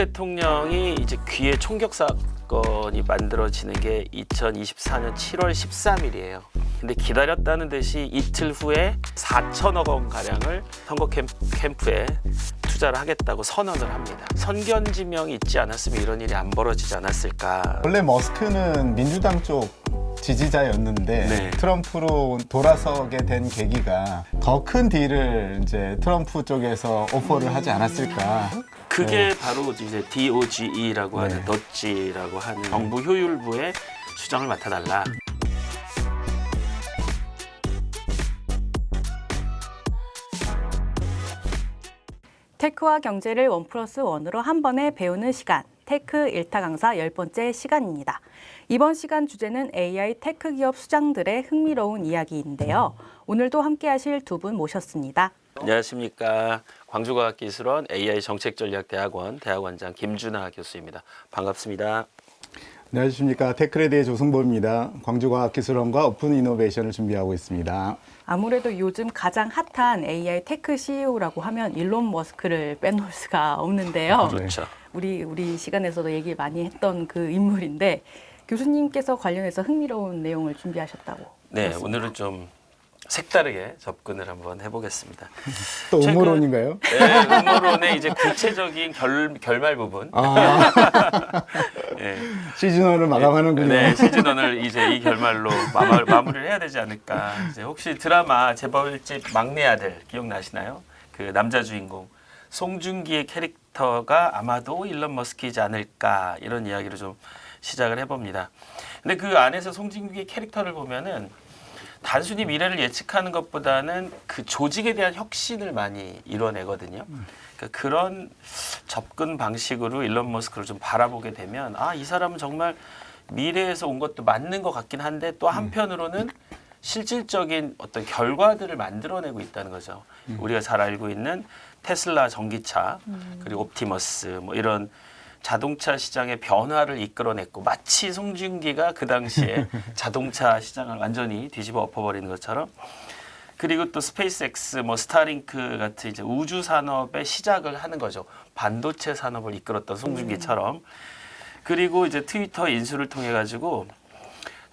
대통령이 이제 귀의 총격 사건이 만들어지는 게 2024년 7월 13일이에요. 근데 기다렸다는 듯이 이틀 후에 4천억 원 가량을 선거 캠프에 투자를 하겠다고 선언을 합니다. 선견지명이 있지 않았으면 이런 일이 안 벌어지지 않았을까. 원래 머스크는 민주당 쪽 지지자였는데 네. 트럼프로 돌아서게 된 계기가 더 큰 딜을 이제 트럼프 쪽에서 오퍼를 하지 않았을까. 그게 바로 이제 DOGE라고 하는 네. 덧지라고 하는 정부 효율부의 수장을 맡아달라. 테크와 경제를 1+1으로 한 번에 배우는 시간, 테크 1타 강사 10번째 시간입니다. 이번 시간 주제는 AI 테크 기업 수장들의 흥미로운 이야기인데요. 오늘도 함께 하실 두 분 모셨습니다. 안녕하십니까. 광주과학기술원 AI정책전략대학원 대학원장 김준하 교수입니다. 반갑습니다. 안녕하십니까. 테크레디의 조승보입니다. 광주과학기술원과 오픈 이노베이션을 준비하고 있습니다. 아무래도 요즘 가장 핫한 AI 테크 CEO라고 하면 일론 머스크를 빼놓을 수가 없는데요. 그렇죠. 우리 시간에서도 얘기 많이 했던 그 인물인데 교수님께서 관련해서 흥미로운 내용을 준비하셨다고. 네, 들었습니다. 오늘은 좀 색다르게 접근을 한번 해보겠습니다. 또 최근- 음모론인가요? 네, 음모론의 이제 구체적인 결말 부분. 네, 시즌1을 마감하는군요. 네, 시즌1을 이제 이 결말로 마무리를 해야 되지 않을까. 이제 혹시 드라마 재벌집 막내 아들 기억나시나요? 그 남자 주인공 송중기의 캐릭터가 아마도 일론 머스크이지 않을까 이런 이야기로 좀 시작을 해봅니다. 근데 그 안에서 송중기의 캐릭터를 보면은 단순히 미래를 예측하는 것보다는 그 조직에 대한 혁신을 많이 이뤄내거든요. 그러니까 그런 접근 방식으로 일론 머스크를 좀 바라보게 되면 이 사람은 정말 미래에서 온 것도 맞는 것 같긴 한데 또 한편으로는 실질적인 어떤 결과들을 만들어내고 있다는 거죠. 우리가 잘 알고 있는 테슬라 전기차 그리고 옵티머스 뭐 이런 자동차 시장의 변화를 이끌어냈고 마치 송중기가 그 당시에 자동차 시장을 완전히 뒤집어 엎어버리는 것처럼 그리고 또 스페이스X, 뭐 스타링크 같은 이제 우주 산업의 시작을 하는 거죠. 반도체 산업을 이끌었던 송중기처럼. 그리고 이제 트위터 인수를 통해 가지고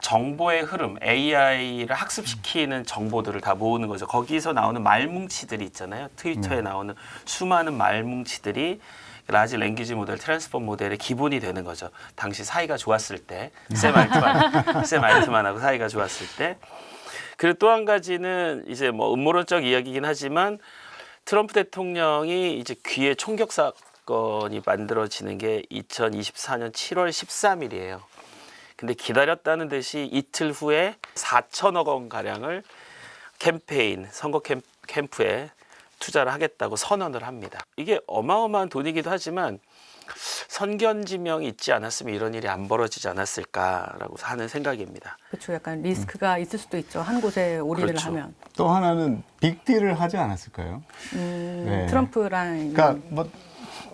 정보의 흐름, AI를 학습시키는 정보들을 다 모으는 거죠. 거기서 나오는 말뭉치들이 있잖아요. 트위터에 나오는 수많은 말뭉치들이 라지 랭귀지 모델, 트랜스폼 모델의 기본이 되는 거죠. 당시 사이가 좋았을 때, 샘 알트만하고 사이가 좋았을 때. 그리고 또 한 가지는 이제 뭐 음모론적 이야기이긴 하지만 트럼프 대통령이 이제 귀의 총격 사건이 만들어지는 게 2024년 7월 13일이에요. 근데 기다렸다는 듯이 이틀 후에 4천억 원 가량을 선거 캠프에 투자를 하겠다고 선언을 합니다. 이게 어마어마한 돈이기도 하지만 선견지명이 있지 않았으면 이런 일이 안 벌어지지 않았을까라고 하는 생각입니다. 그렇죠. 약간 리스크가 있을 수도 있죠. 한 곳에 올인을 그렇죠. 하면. 또 하나는 빅딜을 하지 않았을까요? 네. 트럼프랑 그러니까 뭐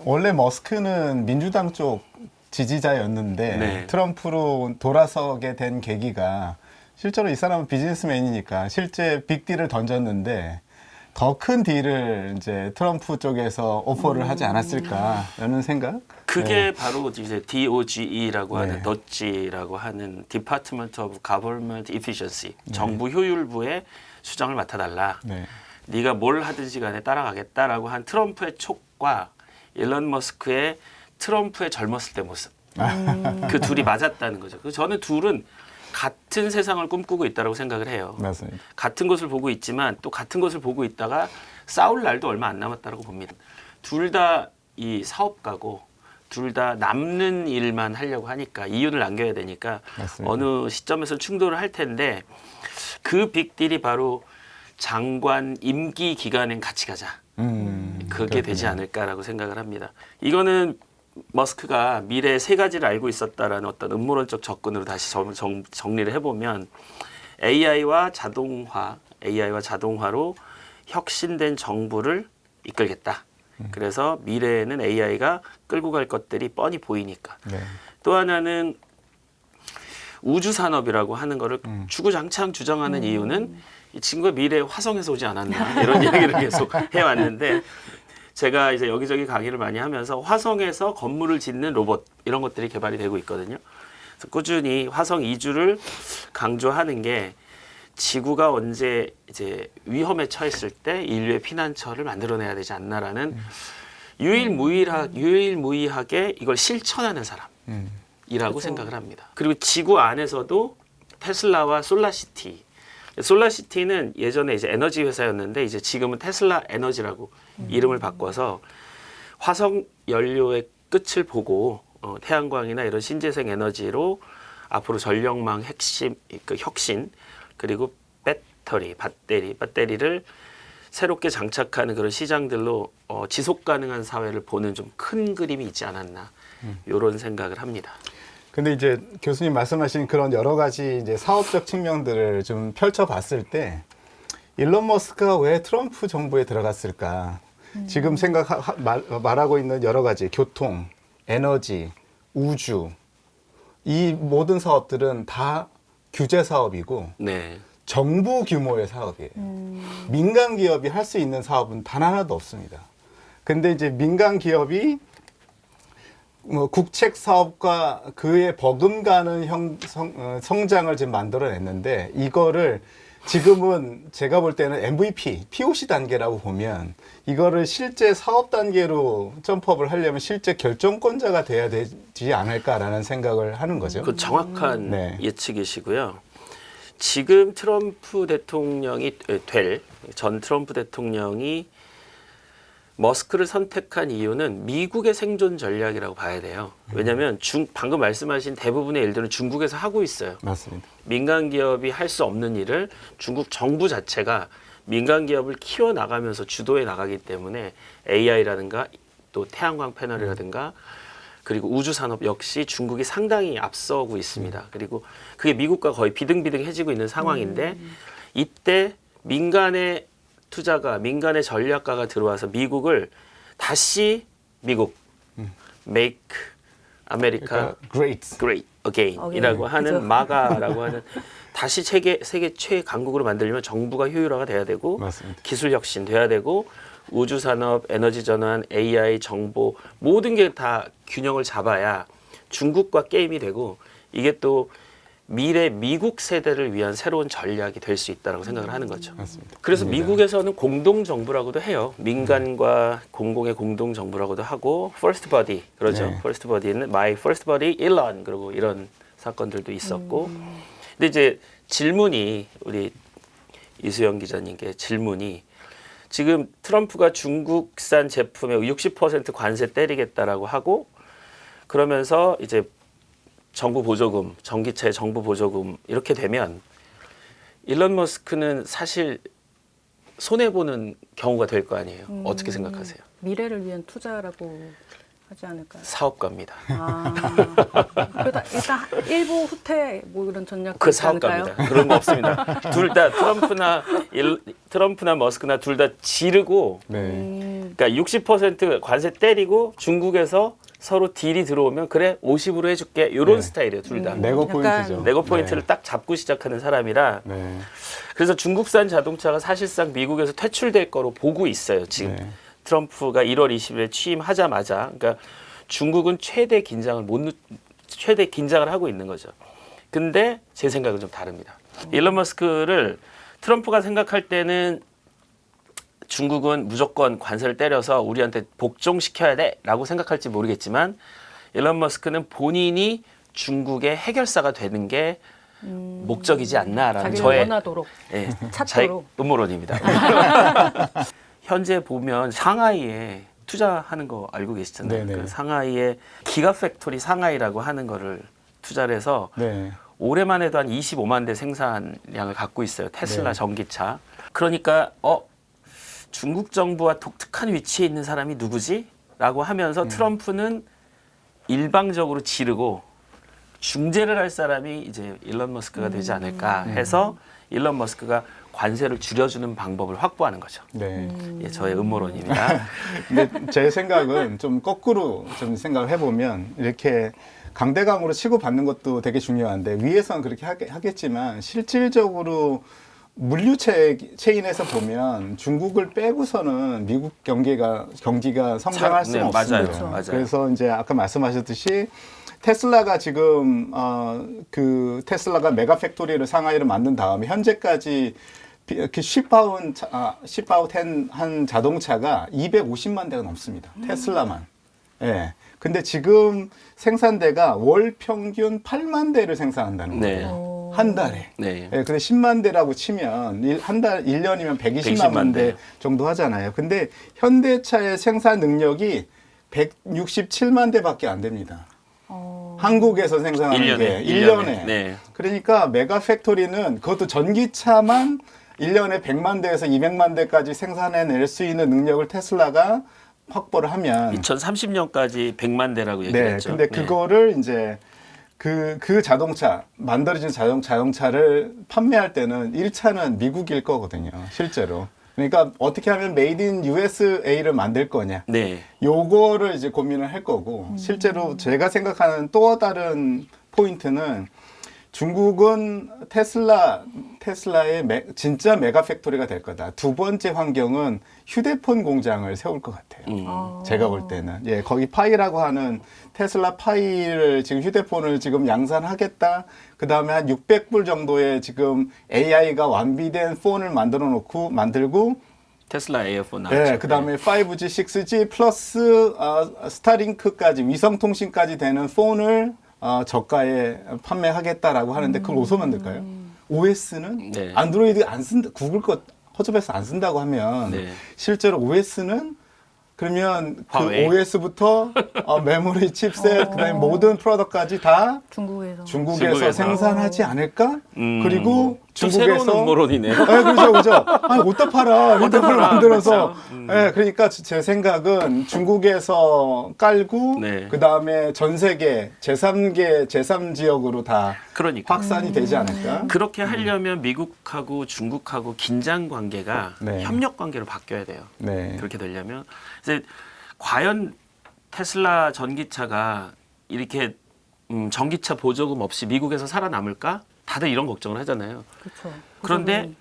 원래 머스크는 민주당 쪽 지지자였는데 네. 트럼프로 돌아서게 된 계기가 실제로 이 사람은 비즈니스맨이니까 실제 빅딜을 던졌는데 더 큰 딜을 이제 트럼프 쪽에서 오퍼를 하지 않았을까라는 생각? 그게 바로 이제 DOGE라고 하는 네. 덧지라고 하는 Department of Government Efficiency, 정부 효율부의 수장을 맡아달라. 네. 네가 뭘 하든지 간에 따라가겠다라고 한 트럼프의 촉과 일론 머스크의 트럼프의 젊었을 때 모습. 그 둘이 맞았다는 거죠. 그래서 저는 둘은 같은 세상을 꿈꾸고 있다고 생각을 해요. 맞습니다. 같은 것을 보고 있지만 또 같은 것을 보고 있다가 싸울 날도 얼마 안 남았다고 봅니다. 둘 다 이 사업가고 둘 다 남는 일만 하려고 하니까 이윤을 남겨야 되니까 맞습니다. 어느 시점에서 충돌을 할 텐데 그 빅딜이 바로 장관 임기 기간엔 같이 가자. 그게 그렇군요. 되지 않을까라고 생각을 합니다. 이거는 머스크가 미래의 세 가지를 알고 있었다라는 어떤 음모론적 접근으로 다시 정리를 해보면 AI와 자동화로 혁신된 정부를 이끌겠다. 그래서 미래에는 AI가 끌고 갈 것들이 뻔히 보이니까. 네. 또 하나는 우주 산업이라고 하는 거를 주구장창 주장하는 이유는 이 친구가 미래에 화성에서 오지 않았나 이런 얘기를 계속 해왔는데 제가 이제 여기저기 강의를 많이 하면서 화성에서 건물을 짓는 로봇 이런 것들이 개발이 되고 있거든요. 그래서 꾸준히 화성 이주를 강조하는 게 지구가 언제 이제 위험에 처했을 때 인류의 피난처를 만들어내야 되지 않나라는 유일무이하게 이걸 실천하는 사람이라고 생각을 합니다. 그리고 지구 안에서도 테슬라와 솔라시티. 솔라시티는 예전에 이제 에너지 회사였는데 이제 지금은 테슬라 에너지라고 이름을 바꿔서 화성 연료의 끝을 보고 태양광이나 이런 신재생 에너지로 앞으로 전력망 혁신 그리고 배터리를 새롭게 장착하는 그런 시장들로 지속 가능한 사회를 보는 좀 큰 그림이 있지 않았나 이런 생각을 합니다. 근데 이제 교수님 말씀하신 그런 여러 가지 이제 사업적 측면들을 좀 펼쳐봤을 때 일론 머스크가 왜 트럼프 정부에 들어갔을까? 지금 말하고 있는 여러 가지 교통, 에너지, 우주 이 모든 사업들은 다 규제 사업이고 네. 정부 규모의 사업이에요. 민간 기업이 할 수 있는 사업은 단 하나도 없습니다. 근데 이제 민간 기업이 뭐 국책 사업과 그에 버금가는 성장을 지금 만들어냈는데 이거를 지금은 제가 볼 때는 MVP, POC 단계라고 보면 이거를 실제 사업 단계로 점프업을 하려면 실제 결정권자가 돼야 되지 않을까라는 생각을 하는 거죠. 그 정확한 네. 예측이시고요. 지금 트럼프 대통령이 전 트럼프 대통령이 머스크를 선택한 이유는 미국의 생존 전략이라고 봐야 돼요. 왜냐하면 방금 말씀하신 대부분의 일들은 중국에서 하고 있어요. 맞습니다. 민간 기업이 할 수 없는 일을 중국 정부 자체가 민간 기업을 키워나가면서 주도해 나가기 때문에 AI라든가 또 태양광 패널이라든가 그리고 우주 산업 역시 중국이 상당히 앞서고 있습니다. 그리고 그게 미국과 거의 비등비등해지고 있는 상황인데 이때 민간의 투자가 민간의 전략가가 들어와서 미국을 다시 Make America Great Again이라고 하는 그죠. 마가라고 하는 다시 세계 최강국으로 만들려면 정부가 효율화가 돼야 되고 맞습니다. 기술 혁신 돼야 되고 우주 산업, 에너지 전환, AI, 정보 모든 게 다 균형을 잡아야 중국과 게임이 되고 이게 또 미래 미국 세대를 위한 새로운 전략이 될 수 있다고 생각을 하는 거죠. 맞습니다. 그래서 미국에서는 공동 정부라고도 해요. 민간과 공공의 공동 정부라고도 하고 First Body 그러죠. 네. First Body는 My First Body 일론 그리고 이런 사건들도 있었고. 근데 이제 질문이 우리 이수영 기자님께 질문이 지금 트럼프가 중국산 제품에 60% 관세 때리겠다라고 하고 그러면서 이제 정부 보조금, 전기차의 정부 보조금 이렇게 되면 일론 머스크는 사실 손해보는 경우가 될 거 아니에요. 어떻게 생각하세요? 미래를 위한 투자라고 하지 않을까요? 사업가입니다. 그러다 일단 일부 후퇴 뭐 이런 전략 그 있지 않을까요? 사업가입니다. 그런 거 없습니다. 둘 다 트럼프나 머스크나 둘 다 지르고 네. 그러니까 60% 관세 때리고 중국에서 서로 딜이 들어오면 그래 50으로 해줄게 이런 네. 스타일이에요. 둘 다. 네고 약간 포인트죠. 네고 포인트를 딱 잡고 시작하는 사람이라 네. 그래서 중국산 자동차가 사실상 미국에서 퇴출될 거로 보고 있어요. 지금 네. 트럼프가 1월 20일에 취임하자마자 그러니까 중국은 최대 긴장을 하고 있는 거죠. 근데 제 생각은 좀 다릅니다. 일론 머스크를 트럼프가 생각할 때는 중국은 무조건 관세를 때려서 우리한테 복종시켜야 돼라고 생각할지 모르겠지만 일론 머스크는 본인이 중국의 해결사가 되는 게 목적이지 않나라는 자기를 저의 원하도록 예, 찾도록. 음모론입니다. 현재 보면 상하이에 투자하는 거 알고 계시잖아요. 네네. 그 상하이에 기가 팩토리 상하이라고 하는 거를 투자를 해서 네. 올해만 해도 한 25만 대 생산량을 갖고 있어요. 테슬라 네. 전기차. 그러니까 중국 정부와 독특한 위치에 있는 사람이 누구지? 라고 하면서 트럼프는 일방적으로 지르고 중재를 할 사람이 이제 일론 머스크가 되지 않을까 해서 일론 머스크가 관세를 줄여주는 방법을 확보하는 거죠. 네. 예, 저의 음모론입니다. 근데 제 생각은 좀 거꾸로 좀 생각을 해보면 이렇게 강대강으로 치고받는 것도 되게 중요한데 위에서는 그렇게 하겠지만 실질적으로 물류 체인에서 보면 중국을 빼고서는 미국 경기가 성장할 수는 네, 없습니다. 맞아요. 맞아요. 그래서 이제 아까 말씀하셨듯이 테슬라가 지금 그 테슬라가 메가 팩토리를 상하이를 만든 다음에 현재까지 이렇게 십 아웃 한 자동차가 250만 대가 넘습니다. 테슬라만. 예. 근데 지금 생산대가 월 평균 8만 대를 생산한다는 네. 거예요. 한 달에. 네. 예, 근데 10만 대라고 치면 한 달 1년이면 120만 대 정도 하잖아요. 근데 현대차의 생산 능력이 167만 대밖에 안 됩니다. 한국에서 생산하는 게 1년에. 네. 그러니까 메가 팩토리는 그것도 전기차만 1년에 100만 대에서 200만 대까지 생산해낼 수 있는 능력을 테슬라가 확보를 하면 2030년까지 100만 대라고 얘기했죠. 근데 그거를 이제 그 자동차 만들어진 자동차를 판매할 때는 1차는 미국일 거거든요. 실제로. 그러니까 어떻게 하면 메이드 인 USA를 만들 거냐. 네. 요거를 이제 고민을 할 거고 실제로 제가 생각하는 또 다른 포인트는 중국은 테슬라의 진짜 메가 팩토리가 될 거다. 두 번째 환경은 휴대폰 공장을 세울 것 같아요. 제가 볼 때는. 예, 거기 파이라고 하는 테슬라 파이를 지금 휴대폰을 지금 양산하겠다. 그 다음에 한 600불 정도의 지금 AI가 완비된 폰을 만들고 테슬라 에어폰 나왔죠. 네, 그 다음에 5G, 6G 플러스 스타링크까지 위성통신까지 되는 폰을 저가에 판매하겠다라고 하는데 그걸 어디서 만들까요? OS는 네. 안드로이드 안 쓴다, 구글 거 허접해서 안 쓴다고 하면 네. 실제로 OS는 그러면 화웨이. 그 OS부터 메모리, 칩셋, 그다음에 모든 프로덕트까지 다 중국에서 생산하지 않을까? 그리고 중국에서 새로운 음모론이네요. 네, 그렇죠. 아니 어디다 팔아? 휴대폰을 만들어서. 그렇죠. 네, 그러니까 제 생각은 중국에서 깔고 네. 그 다음에 전 세계 제3 지역으로 다 그러니까 확산이 되지 않을까? 그렇게 하려면 미국하고 중국하고 긴장 관계가 네. 협력 관계로 바뀌어야 돼요. 네. 그렇게 되려면 이제 과연 테슬라 전기차가 이렇게 전기차 보조금 없이 미국에서 살아남을까? 다들 이런 걱정을 하잖아요. 그렇죠. 그런데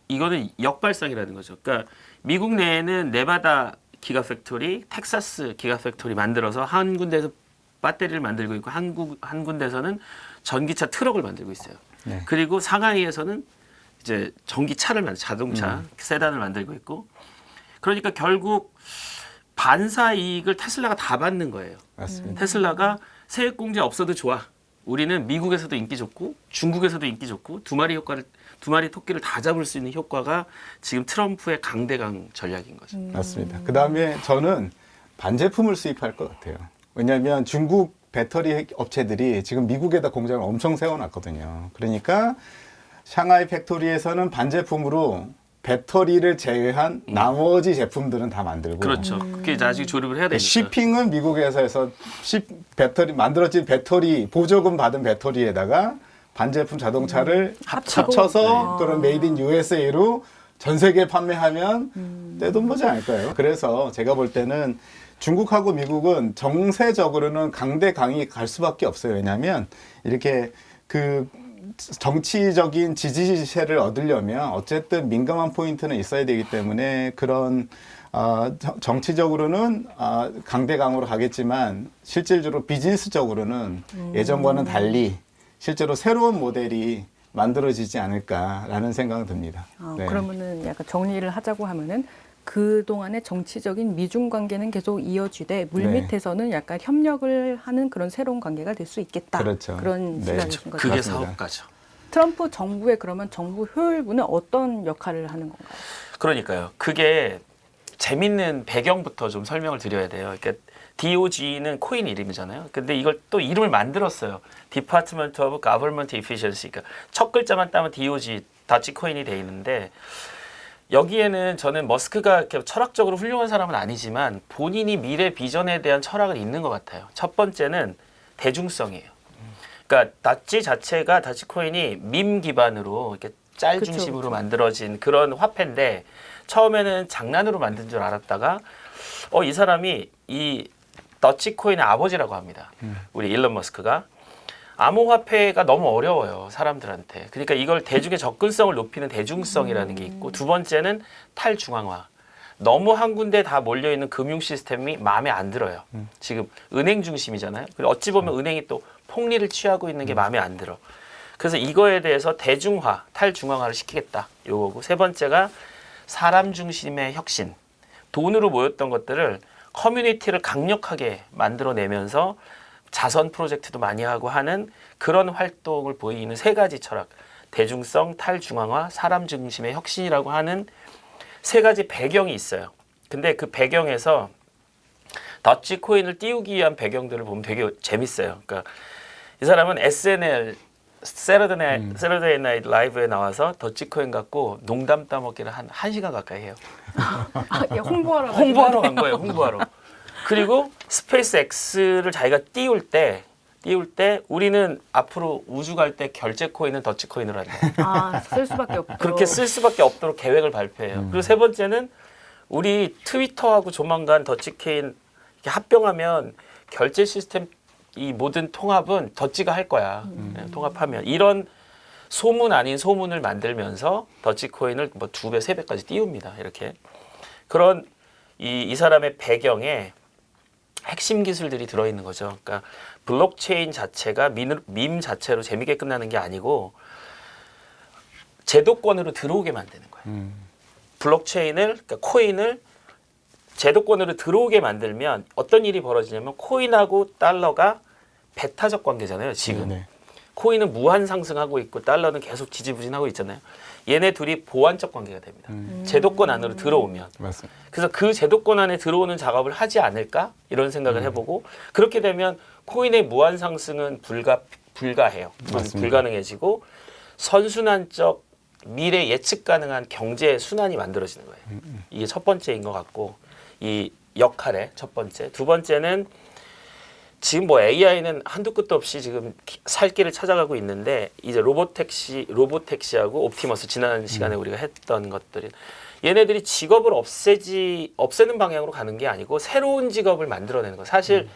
이거는 역발상이라는 거죠. 그러니까 미국 내에는 네바다 기가팩토리, 텍사스 기가팩토리 만들어서 한 군데에서 배터리를 만들고 있고 한 군데에서는 전기차 트럭을 만들고 있어요. 네. 그리고 상하이에서는 이제 전기차를 자동차 세단을 만들고 있고 그러니까 결국 반사 이익을 테슬라가 다 받는 거예요. 맞습니다. 테슬라가 세액 공제 없어도 좋아. 우리는 미국에서도 인기 좋고 중국에서도 인기 좋고 두 마리 토끼를 다 잡을 수 있는 효과가 지금 트럼프의 강대강 전략인 거죠. 맞습니다. 그 다음에 저는 반제품을 수입할 것 같아요. 왜냐하면 중국 배터리 업체들이 지금 미국에다 공장을 엄청 세워놨거든요. 그러니까 샹하이 팩토리에서는 반제품으로 배터리를 제외한 나머지 제품들은 다 만들고. 그렇죠. 그게 나중에 조립을 해야 되니까. shipping은 미국에서 해서 만들어진 배터리 보조금 받은 배터리에다가 반제품 자동차를 합쳐서 그런 메이드 인 USA로 전 세계에 판매하면 떼돈 벌지 않을까요? 그래서 제가 볼 때는 중국하고 미국은 정세적으로는 강대강이 갈 수밖에 없어요. 왜냐하면 이렇게 그 정치적인 지지세를 얻으려면 어쨌든 민감한 포인트는 있어야 되기 때문에 그런 정치적으로는 강대강으로 가겠지만 실질적으로 비즈니스적으로는 예전과는 달리 실제로 새로운 모델이 만들어지지 않을까라는 생각은 듭니다. 네. 그러면은 약간 정리를 하자고 하면은 그동안의 정치적인 미중 관계는 계속 이어지되 물밑에서는 약간 협력을 하는 그런 새로운 관계가 될 수 있겠다. 그렇죠. 그런 네. 시각이신 거죠. 그게 맞습니다. 사업가죠. 트럼프 정부의 그러면 정부 효율부는 어떤 역할을 하는 건가요? 그러니까요. 그게 재밌는 배경부터 좀 설명을 드려야 돼요. 그러니까 DOG는 코인 이름이잖아요. 근데 이걸 또 이름을 만들었어요. Department of Government Efficiency. 그러니까 첫 글자만 따면 DOG, 다치코인이 돼 있는데 여기에는 저는 머스크가 이렇게 철학적으로 훌륭한 사람은 아니지만 본인이 미래 비전에 대한 철학은 있는 것 같아요. 첫 번째는 대중성이에요. 그러니까 다치 자체가 다치코인이 밈 기반으로 이렇게 짤 그쵸, 중심으로 그쵸. 만들어진 그런 화폐인데 처음에는 장난으로 만든 줄 알았다가 이 사람이 이 더치코인의 아버지라고 합니다. 우리 일론 머스크가 암호화폐가 너무 어려워요, 사람들한테. 그러니까 이걸 대중의 접근성을 높이는 대중성이라는 게 있고, 두 번째는 탈중앙화. 너무 한 군데 다 몰려있는 금융 시스템이 마음에 안 들어요. 지금 은행 중심이잖아요. 그리고 어찌 보면 은행이 또 폭리를 취하고 있는 게 마음에 안 들어. 그래서 이거에 대해서 대중화, 탈중앙화를 시키겠다. 요거고, 세 번째가 사람 중심의 혁신. 돈으로 모였던 것들을 커뮤니티를 강력하게 만들어내면서 자선 프로젝트도 많이 하고 하는 그런 활동을 보이는 세 가지 철학. 대중성, 탈중앙화, 사람 중심의 혁신이라고 하는 세 가지 배경이 있어요. 근데 그 배경에서 더치 코인을 띄우기 위한 배경들을 보면 되게 재밌어요. 그러니까 이 사람은 SNL 세러데이 나이트 라이브에 나와서 더치코인 갖고 농담 따먹기를 한 1시간 가까이 해요. 예, 홍보하러 간 거예요. 홍보하러. 그리고 스페이스 X를 자기가 띄울 때 우리는 앞으로 우주 갈 때 결제 코인은 더치코인으로 한다. 쓸 수밖에 없고. 그렇게 쓸 수밖에 없도록 계획을 발표해요. 그리고 세 번째는 우리 트위터하고 조만간 더치코인 이렇게 합병하면 결제 시스템 이 모든 통합은 더치가 할 거야. 통합하면 이런 소문 아닌 소문을 만들면서 더치코인을 뭐 2배, 3배까지 띄웁니다. 이렇게 그런 이 사람의 배경에 핵심 기술들이 들어있는 거죠. 그러니까 블록체인 자체가 밈 자체로 재밌게 끝나는 게 아니고 제도권으로 들어오게 만드는 거예요. 블록체인을, 그러니까 코인을 제도권으로 들어오게 만들면 어떤 일이 벌어지냐면 코인하고 달러가 배타적 관계잖아요. 지금 네. 코인은 무한 상승하고 있고 달러는 계속 지지부진하고 있잖아요. 얘네 둘이 보완적 관계가 됩니다. 제도권 안으로 들어오면. 맞습니다. 그래서 그 제도권 안에 들어오는 작업을 하지 않을까 이런 생각을 해보고 그렇게 되면 코인의 무한 상승은 불가해요. 맞습니다. 불가능해지고 선순환적 미래 예측 가능한 경제 순환이 만들어지는 거예요. 이게 첫 번째인 것 같고 이 역할의 첫 번째. 두 번째는 지금 뭐 AI는 한두 끝도 없이 지금 살 길을 찾아가고 있는데 이제 로보택시하고 옵티머스 지난 시간에 우리가 했던 것들이 얘네들이 직업을 없애는 방향으로 가는 게 아니고 새로운 직업을 만들어내는 거. 사실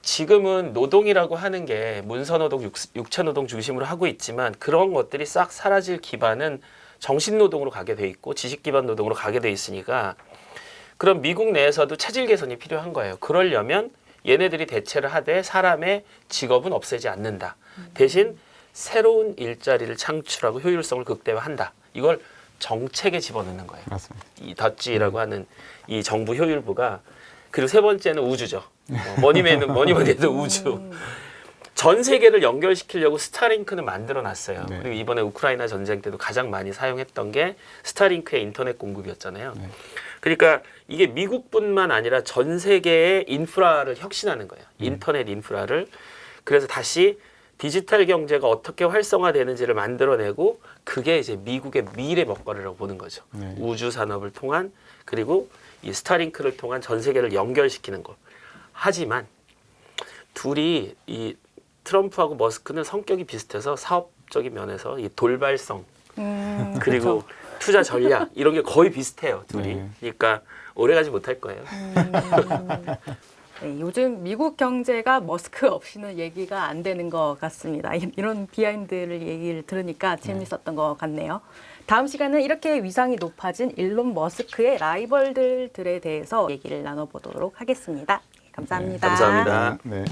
지금은 노동이라고 하는 게 문서노동, 육체노동 중심으로 하고 있지만 그런 것들이 싹 사라질 기반은 정신노동으로 가게 돼 있고 지식기반 노동으로 가게 돼 있으니까 그럼 미국 내에서도 체질 개선이 필요한 거예요. 그러려면 얘네들이 대체를 하되 사람의 직업은 없애지 않는다. 대신 새로운 일자리를 창출하고 효율성을 극대화한다. 이걸 정책에 집어넣는 거예요. 맞습니다. 이 덧지라고 하는 이 정부 효율부가. 그리고 세 번째는 우주죠. 뭐니 해도 우주. 전 세계를 연결시키려고 스타링크는 만들어놨어요. 네. 그리고 이번에 우크라이나 전쟁 때도 가장 많이 사용했던 게 스타링크의 인터넷 공급이었잖아요. 네. 그러니까 이게 미국뿐만 아니라 전 세계의 인프라를 혁신하는 거예요. 인터넷 인프라를. 그래서 다시 디지털 경제가 어떻게 활성화되는지를 만들어내고 그게 이제 미국의 미래 먹거리라고 보는 거죠. 네. 우주 산업을 통한 그리고 이 스타링크를 통한 전 세계를 연결시키는 것. 하지만 둘이 이 트럼프하고 머스크는 성격이 비슷해서 사업적인 면에서 이 돌발성 그리고 투자 전략 이런 게 거의 비슷해요. 둘이. 네. 그러니까 오래가지 못할 거예요. 네, 요즘 미국 경제가 머스크 없이는 얘기가 안 되는 것 같습니다. 이런 비하인드를 얘기를 들으니까 재밌었던 것 같네요. 다음 시간은 이렇게 위상이 높아진 일론 머스크의 라이벌들에 대해서 얘기를 나눠보도록 하겠습니다. 감사합니다. 감사합니다. 네.